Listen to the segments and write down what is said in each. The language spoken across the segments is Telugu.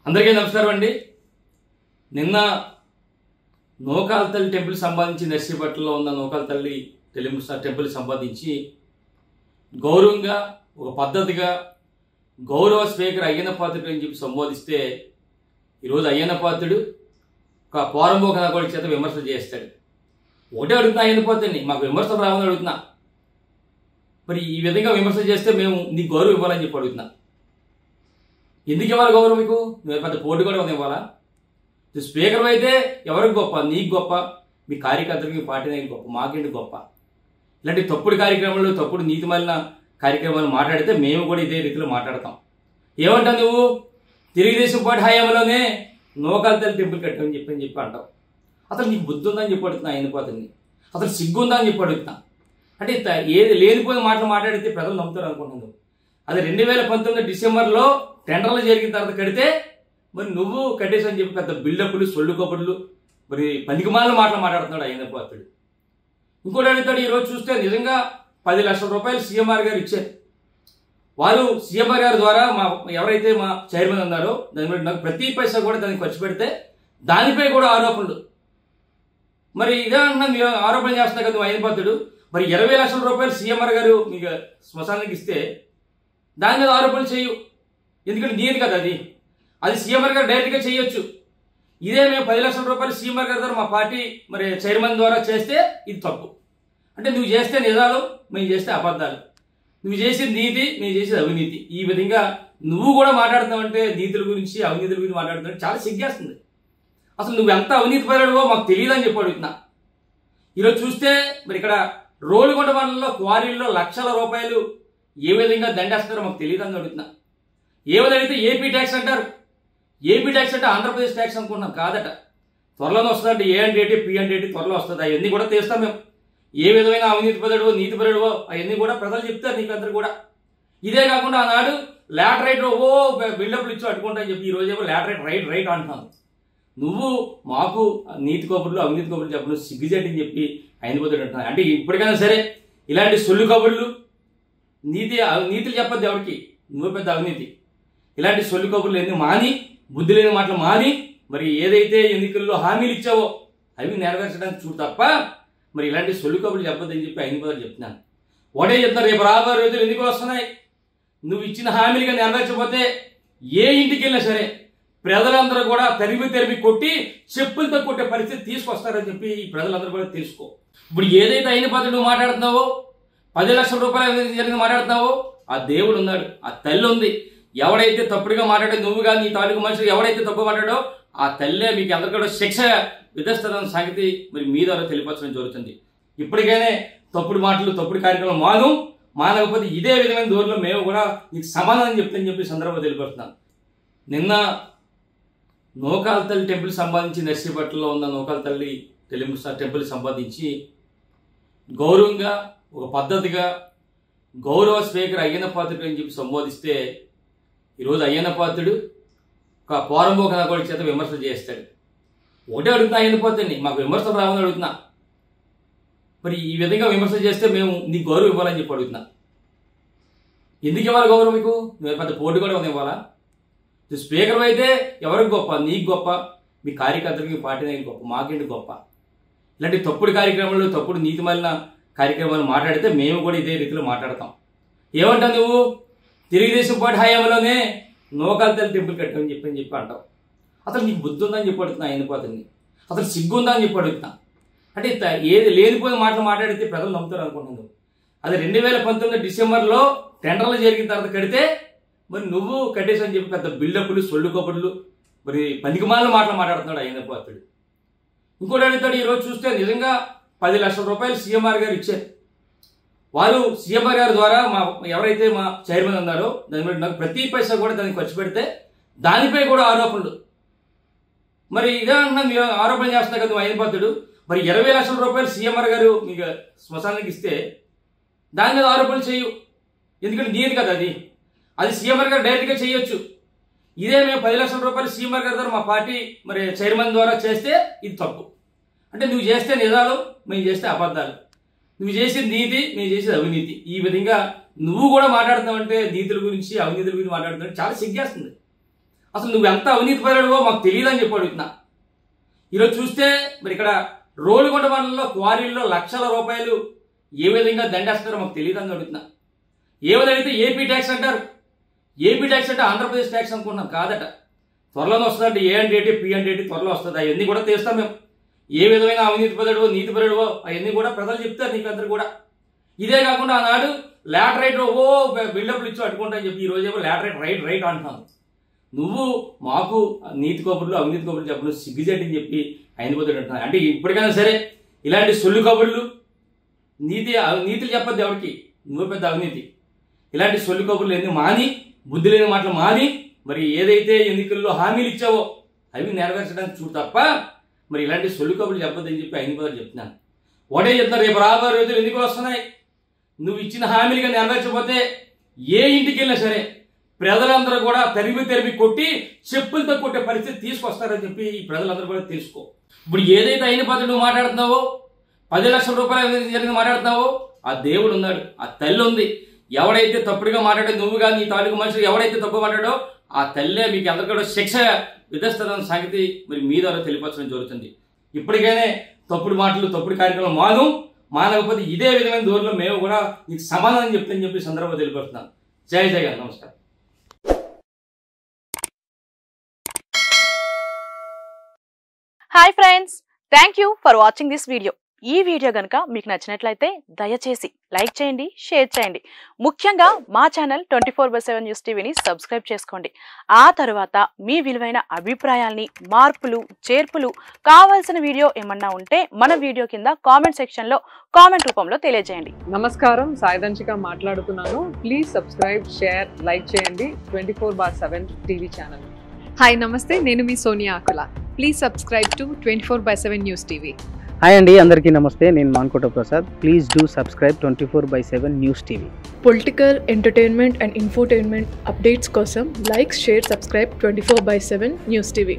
అందరికీ నమస్కారం అండి. నిన్న నూకాల తల్లి టెంపుల్ సంబంధించి నర్సీపట్నంలో ఉన్న నూకాల తల్లి టెంపుల్ సంబంధించి గౌరవంగా ఒక పద్ధతిగా గౌరవ స్పీకర్ అయ్యన్న పాత్రుడు అని చెప్పి సంబోధిస్తే ఈరోజు అయ్యన్న పాత్రుడు ఒక పోరంబోక నాగోడి చేత విమర్శలు చేస్తాడు. ఒకటే అడుగుతున్నా అయ్యన్న పాత్రుడిని, మాకు విమర్శలు రావాలని అడుగుతున్నా. మరి ఈ విధంగా విమర్శలు చేస్తే మేము నీకు గౌరవం ఇవ్వాలని చెప్పి అడుగుతున్నా. ఎందుకు ఇవ్వాలి గౌరవం? మీకు పెద్ద పోటీ కూడా ఉంది ఇవ్వాలా? స్పీకర్ అయితే ఎవరికి గొప్ప? నీకు గొప్ప, మీ కార్యకర్తలకి, పార్టీ నాయకులు గొప్ప, మాకేంటి గొప్ప? ఇలాంటి తప్పుడు కార్యక్రమాలు, తప్పుడు నీతిమాలిన కార్యక్రమాలు మాట్లాడితే మేము కూడా ఇదే రీతిలో మాట్లాడతాం. ఏమంటావు నువ్వు? తెలుగుదేశం పార్టీ హయాంలోనే నూకాల తల్లి టెంపుల్ కట్టామని చెప్పి అంటావు. అసలు నీకు బుద్ధి ఉందని చెప్పి అడుగుతున్నా అయినపోతుంది. అసలు సిగ్గుందా అని చెప్పి అడుగుతున్నా. అంటే ఏది లేనిపోయిన మాటలు మాట్లాడితే ప్రజలు నమ్ముతారు అనుకుంటున్నాను. అది 2019 డిసెంబర్లో టెండర్లు జరిగిన తర్వాత కడితే మరి నువ్వు కట్టేసని చెప్పి పెద్ద బిల్డప్లు, సొల్లు కబుర్లు, మరి పనికిమాల మాటలు మాట్లాడుతున్నాడు అయ్యన్న పాత్రుడు. ఇంకోటి అడుగుతాడు, ఈరోజు చూస్తే నిజంగా 10 లక్షల రూపాయలు సీఎంఆర్ గారు ఇచ్చారు. వారు సీఎంఆర్ గారి ద్వారా ఎవరైతే మా చైర్మన్ ఉన్నారో దాని మీద నాకు ప్రతి పైసా కూడా దానికి ఖర్చు పెడితే దానిపై కూడా ఆరోపణలు. మరి ఇదే అంటున్నా, మీరు ఆరోపణ చేస్తున్నా కదా అయ్యన్న పాత్రుడు. మరి 20 లక్షల రూపాయలు సీఎంఆర్ గారు మీకు శ్మశానానికి ఇస్తే దాని మీద ఆరోపణలు చేయు. ఎందుకంటే నీది కదా అది సీఎంఆర్ గారు డైరెక్ట్గా చేయొచ్చు. ఇదే మేము 10 లక్షల రూపాయలు సీఎంఆర్ గారి ద్వారా మా పార్టీ మరి చైర్మన్ ద్వారా చేస్తే ఇది తప్పు. అంటే నువ్వు చేస్తే నిజాలు, మేము చేస్తే అబద్ధాలు. నువ్వు చేసేది నీతి, మేము చేసేది అవినీతి. ఈ విధంగా నువ్వు కూడా మాట్లాడుతున్నావంటే నీతుల గురించి, అవినీతుల గురించి మాట్లాడుతున్నావు. చాలా సిగ్గేస్తుంది. అసలు నువ్వు ఎంత అవినీతి పరుడవో మాకు తెలియదని చెప్పి అడుగుతున్నా. ఈరోజు చూస్తే మరి ఇక్కడ రోలుగొండ మండలంలో క్వారీల్లో లక్షల రూపాయలు ఏ విధంగా దండేస్తారో మాకు తెలియదని అడుగుతున్నా. ఏమని అడిగితే ఏపీ ట్యాక్స్ అంటారు. ఏపీ ట్యాక్స్ అంటే ఆంధ్రప్రదేశ్ ట్యాక్స్ అనుకుంటున్నాం. కాదట, త్వరలోనే వస్తుందంటే. ఏ అంటే ఏంటి, పి అంటే ఏంటి, త్వరలో వస్తుంది. అవన్నీ కూడా తీస్తాం మేము. ఏ విధమైన అవినీతి పరుడవో, నీతి పరుడవో అవన్నీ కూడా ప్రజలు చెప్తారు నీకు అందరు కూడా. ఇదే కాకుండా ఆనాడు ల్యాట్ రైట్ బిల్డప్లు ఇచ్చి అట్టుకుంటా అని చెప్పి ఈ రోజేమో ల్యాట్ రైట్ అంటున్నాను. నువ్వు మాకు నీతి కబుర్లు, అవినీతి కబుర్లు చెప్పను సిగ్గుజెట్ అని చెప్పి అయినపోతాడు అంటున్నాను. అంటే ఇప్పటికైనా సరే ఇలాంటి సొల్లు కబుర్లు, నీతులు చెప్పద్దు ఎవరికి. నువ్వు పెద్ద అవినీతి. ఇలాంటి సొల్లు కబుర్లు ఎన్ని మాని, బుద్ధి లేని మాటలు మాని, మరి ఏదైతే ఎన్నికల్లో హామీలు ఇచ్చావో అవి నెరవేర్చడానికి చూడు తప్ప మరి ఇలాంటి సొల్లు కబుర్లు చెప్పొద్దని చెప్పి అయినపోతాడు చెప్తున్నాను. ఒకటే చెప్తారు, రేపు రాబోయే రోజులు ఎన్నికలు వస్తున్నాయి. నువ్వు ఇచ్చిన హామీలుగా నెరవేర్చకపోతే ఏ ఇంటికి వెళ్ళినా సరే ప్రజలందరూ కూడా తరిమి కొట్టి చెప్పులతో కొట్టే పరిస్థితి తీసుకొస్తారని చెప్పి ఈ ప్రజలందరూ కూడా తెలుసుకో. ఇప్పుడు ఏదైతే అయిన పద్ధతి నువ్వు మాట్లాడుతున్నావో, 10 లక్షల రూపాయలు జరిగింది మాట్లాడుతున్నావో, ఆ దేవుడు ఉన్నాడు, ఆ తల్లి ఉంది. ఎవడైతే తప్పుడుగా మాట్లాడే నువ్వు కానీ నీ తాలూకు మనుషులు ఎవడైతే తప్పు మాట్లాడో ఆ తల్లే మీకు అందరికీ కూడా శిక్ష విధిస్తుందన్న సంగతి మరి మీ ద్వారా తెలియపరచడం జరుగుతుంది. ఇప్పటికైనా తప్పుడు మాటలు, తప్పుడు కార్యక్రమం మానకపోతే ఇదే విధమైన దూరంలో మేము కూడా నీకు సమాధానం చెప్తామని చెప్పి సందర్భంగా తెలియపరుస్తున్నాను. నిన్న నూకాల తల్లి టెంపుల్ సంబంధించి నర్సీపట్నంలో ఉన్న నూకాల తల్లి టెంపుల్ సంబంధించి గౌరవంగా ఒక పద్ధతిగా గౌరవ స్పీకర్ అయ్యన్న పాత్రుడు అని చెప్పి సంబోధిస్తే ఈరోజు అయ్యన్న పాత్రుడు ఒక పోరంబోక నాగోడి చేత విమర్శలు చేస్తాడు. ఒకటే అడుగుతున్నా అయ్యన్న పాత్రుడిని, మాకు విమర్శలు రావాలని అడుగుతున్నా. మరి ఈ విధంగా విమర్శలు చేస్తే మేము నీకు గౌరవం ఇవ్వాలని చెప్పి అడుగుతున్నా. ఎందుకు ఇవ్వాలి గౌరవం? మీకు పెద్ద పోటీ కూడా ఉంది ఇవ్వాలా? స్పీకర్ అయితే ఎవరికి గొప్ప? నీకు గొప్ప, మీ కార్యకర్తలకి, పార్టీ నాయకులు గొప్ప, మాకేంటి గొప్ప? ఇలాంటి తప్పుడు కార్యక్రమాలు, తప్పుడు నీతిమాలిన కార్యక్రమాలు మాట్లాడితే మేము కూడా ఇదే రీతిలో మాట్లాడతాం. ఏమంటావు నువ్వు? తెలుగుదేశం పార్టీ హయాంలోనే నూకాల తల్లి టెంపుల్ కట్టామని చెప్పి అంటావు. అసలు నీకు బుద్ధి ఉందని చెప్పి అడుగుతున్నా అయినపోతుంది. అసలు సిగ్గుందా అని చెప్పి అడుగుతున్నా. అంటే ఏది లేనిపోయిన మాటలు మాట్లాడితే ప్రజలు నమ్ముతారు అనుకుంటున్నాను. అది 2019 డిసెంబర్లో టెండర్లు జరిగిన తర్వాత కడితే మరి నువ్వు కట్టేసని చెప్పి పెద్ద బిల్డప్లు, సొల్లు కబుర్లు, మరి పనికిమాల మాటలు మాట్లాడుతున్నాడు అయ్యన్న పాత్రుడు. ఇంకోటి అడుగుతాడు, ఈరోజు చూస్తే నిజంగా 10 లక్షల రూపాయలు సీఎంఆర్ గారు ఇచ్చారు. వారు సీఎంఆర్ గారి ద్వారా ఎవరైతే మా చైర్మన్ ఉన్నారో దాని మీద నాకు ప్రతి పైసా కూడా దానికి ఖర్చు పెడితే దానిపై కూడా ఆరోపణలు. మరి ఇదే అంటున్నా, మీరు ఆరోపణ చేస్తున్నా కదా అయ్యన్న పాత్రుడు. మరి 20 లక్షల రూపాయలు సీఎంఆర్ గారు మీకు శ్మశానానికి ఇస్తే దాని మీద ఆరోపణలు చేయు. ఎందుకంటే నీది కదా అది సీఎంఆర్ గారు డైరెక్ట్గా చేయొచ్చు. ఇదే మేము 10 లక్షల రూపాయలు సీఎంఆర్ గారి ద్వారా మా పార్టీ మరి చైర్మన్ ద్వారా చేస్తే ఇది తప్పు. అంటే నువ్వు చేస్తే నిజాలు, మేము చేస్తే అబద్ధాలు. నువ్వు చేసేది నీతి, మేము చేసేది అవినీతి. ఈ విధంగా నువ్వు కూడా మాట్లాడుతున్నావంటే నీతుల గురించి, అవినీతుల గురించి మాట్లాడుతున్నావు. చాలా సిగ్గేస్తుంది. అసలు నువ్వు ఎంత అవినీతి పరుడవో మాకు తెలియదని చెప్పి అడుగుతున్నా. ఈరోజు చూస్తే మరి ఇక్కడ రోలుగొండ మండలంలో క్వారీల్లో లక్షల రూపాయలు ఏ విధంగా దండేస్తారో మాకు తెలియదని అడుగుతున్నా. ఏ విధంగా అయితే ఏపీ ట్యాక్స్ అంటారు. ఏపీ ట్యాక్స్ అంటే ఆంధ్రప్రదేశ్ ట్యాక్స్ అనుకుంటున్నాం, కాదట. త్వరలోనే వస్తుందంటే ఏ అంటే ఏంటి, పి అంటే ఏంటి, త్వరలో వస్తుంది. అవన్నీ కూడా తీస్తాం మేము. ఏ విధమైన అవినీతి పరుడవో నీతి పరుడవో అవన్నీ కూడా ప్రజలు చెప్తారు నీకు అందరు కూడా. ఇదే కాకుండా ఆనాడు లాటరైట్ బిల్డప్లు ఇచ్చి అట్టుకుంటా అని చెప్పి ఈ రోజేమో లాటరైట్ రైట్ అంటున్నాను. నువ్వు మాకు నీతి కబుర్లు అవినీతి కబుర్లు చెప్పడం సిగ్గుజెట్టని చెప్పి అయిపోతాడు అంటున్నాను. అంటే ఇప్పటికైనా సరే ఇలాంటి సొల్లు కబుర్లు నీతులు చెప్పద్దు ఎవరికి, నువ్వు పెద్ద అవినీతి. ఇలాంటి సొల్లు కబుర్లు ఎన్ని మాని, బుద్ధి లేని మాటలు మాని, మరి ఏదైతే ఎన్నికల్లో హామీలు ఇచ్చావో అవి నెరవేర్చడానికి చూడు తప్ప మరి ఇలాంటి సొల్లు కబుర్లు చెప్పొద్దని చెప్పి అయిపోతాడు చెప్తున్నాను. ఒకటే చెప్తున్నారు, రేపు రాబోయే రోజులు ఎన్నికలు వస్తున్నాయి. నువ్వు ఇచ్చిన హామీలుగా నెరవేర్చకపోతే ఏ ఇంటికి వెళ్ళినా సరే ప్రజలందరూ కూడా తరిమి కొట్టి చెప్పులతో కొట్టే పరిస్థితి తీసుకొస్తారని చెప్పి ఈ ప్రజలందరూ కూడా తెలుసుకో. ఇప్పుడు ఏదైతే అయిన పద్ధతి నువ్వు మాట్లాడుతున్నావో, 10 లక్షల రూపాయలు జరిగింది మాట్లాడుతున్నావో, ఆ దేవుడు ఉన్నాడు, ఆ తల్లి ఉంది. ఎవడైతే తప్పుడుగా మాట్లాడో, నువ్వు కానీ నీ తాలూకు మనుషులు ఎవడైతే తప్పు మాట్లాడో ఆ తల్లే మీకు అందరికీ కూడా శిక్ష విధిస్తుందన్న సంగతి మరి మీ ద్వారా తెలియపరచడం జరుగుతుంది. ఇప్పటికైనా తప్పుడు మాటలు తప్పుడు కార్యక్రమం మానకపోతే ఇదే విధమైన దూరంలో మేము కూడా నీకు సమాధానం చెప్తామని చెప్పి సందర్భంగా తెలియపరుస్తున్నాను. జై జగన్, నమస్కారం. Hi friends, thank you for watching this video. ఈ వీడియో గనుక మీకు నచ్చినట్లయితే దయచేసి లైక్ చేయండి, షేర్ చేయండి. ముఖ్యంగా మా ఛానల్ 24/7 న్యూస్ టీవీని సబ్స్క్రైబ్ చేసుకోండి. ఆ తర్వాత మీ విలువైన అభిప్రాయాల్ని, మార్పులు, చేర్పులు, కావాల్సిన వీడియో ఏమన్నా ఉంటే మన వీడియో కింద కామెంట్ సెక్షన్లో కామెంట్ రూపంలో తెలియజేయండి. నమస్కారం, సాయిదంచిక మాట్లాడుతున్నాను. ప్లీజ్ సబ్స్క్రైబ్, షేర్, లైక్ చేయండి 24/7 టీవీ ఛానల్. హాయ్ నమస్తే, నేను మీ Sonia Akula. Please subscribe to 24/7 news TV. Hi అండి, అందరికీ నమస్తే. నేను Mankota Prasad. Please do subscribe 24/7 news TV. Political, entertainment and infotainment updates కోసం like, share, subscribe 24/7 news TV.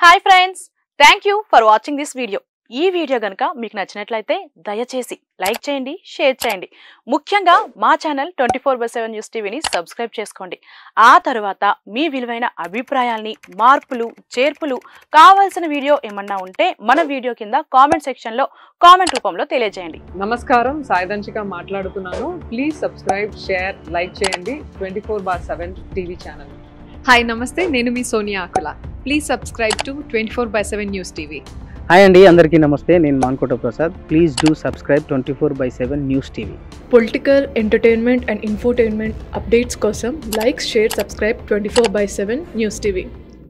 Hi friends, thank you for watching this video. ఈ వీడియో గనుక మీకు నచ్చినట్లయితే దయచేసి లైక్ చేయండి, షేర్ చేయండి. ముఖ్యంగా మా ఛానల్ 24/7 న్యూస్ టీవీని సబ్స్క్రైబ్ చేసుకోండి. ఆ తర్వాత మీ విలువైన అభిప్రాయాల్ని, మార్పులు, చేర్పులు, కావాల్సిన వీడియో ఏమన్నా ఉంటే మన వీడియో కింద కామెంట్ సెక్షన్లో కామెంట్ రూపంలో తెలియజేయండి. నమస్కారం, సాయిదంచిక మాట్లాడుతున్నాను. ప్లీజ్ సబ్స్క్రైబ్, షేర్, లైక్ చేయండి 24/7 టీవీ ఛానల్. హాయ్ నమస్తే, నేను మీ Sonia Akula. Please subscribe to 24/7 news TV. Hi అండి, అందరికీ నమస్తే. నేను Mankota Prasad. Please do subscribe 24/7 news TV. Political, entertainment and infotainment updates కోసం like, share, subscribe 24/7 news TV.